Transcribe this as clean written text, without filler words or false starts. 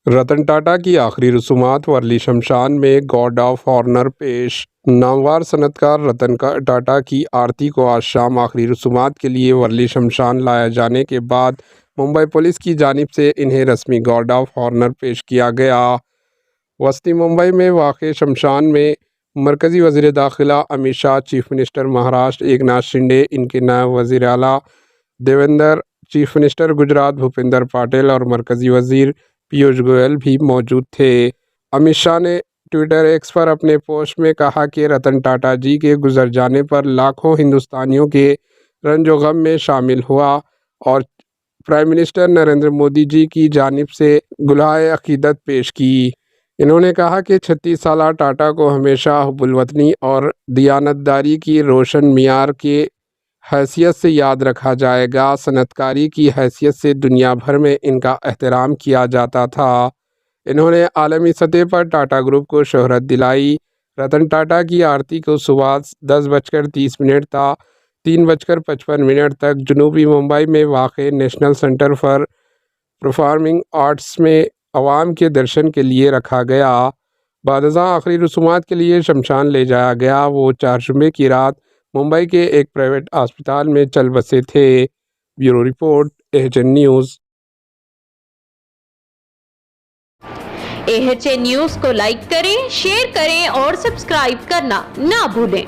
رتن ٹاٹا کی آخری رسومات ورلی شمشان میں گارڈ آف آنر پیش۔ نامور صنعتکار رتن ٹاٹا کی آرتی کو آج شام آخری رسومات کے لیے ورلی شمشان لایا جانے کے بعد ممبئی پولیس کی جانب سے انہیں رسمی گارڈ آف آنر پیش کیا گیا۔ وسطی ممبئی میں واقع شمشان میں مرکزی وزیر داخلہ امت شاہ، چیف منسٹر مہاراشٹر ایکناتھ شنڈے، ان کے نائب وزیر اعلیٰ دیویندر، چیف منسٹر گجرات بھوپندر پٹیل اور مرکزی وزیر پیوش گوئل بھی موجود تھے۔ امت شاہ نے ٹویٹر ایکس پر اپنے پوسٹ میں کہا کہ رتن ٹاٹا جی کے گزر جانے پر لاکھوں ہندوستانیوں کے رنج و غم میں شامل ہوا اور پرائم منسٹر نریندر مودی جی کی جانب سے گلہائے عقیدت پیش کی۔ انہوں نے کہا کہ 36 سالہ ٹاٹا کو ہمیشہ حب الوطنی اور دیانتداری کی روشن معیار کی حیثیت سے یاد رکھا جائے گا۔ صنعت کاری کی حیثیت سے دنیا بھر میں ان کا احترام کیا جاتا تھا۔ انہوں نے عالمی سطح پر ٹاٹا گروپ کو شہرت دلائی۔ رتن ٹاٹا کی آرتی کو صبح 10:30 تا 3:55 تک جنوبی ممبئی میں واقع national centre for performing arts میں عوام کے درشن کے لیے رکھا گیا۔ بعد ازاں آخری رسومات کے لیے شمشان لے جایا گیا۔ وہ چہارشنبے کی رات ممبئی کے ایک پرائیویٹ اسپتال میں چل بسے تھے۔ Bureau report, AHN news. AHN news کو لائک کریں، شیئر کریں اور سبسکرائب کرنا نہ بھولیں۔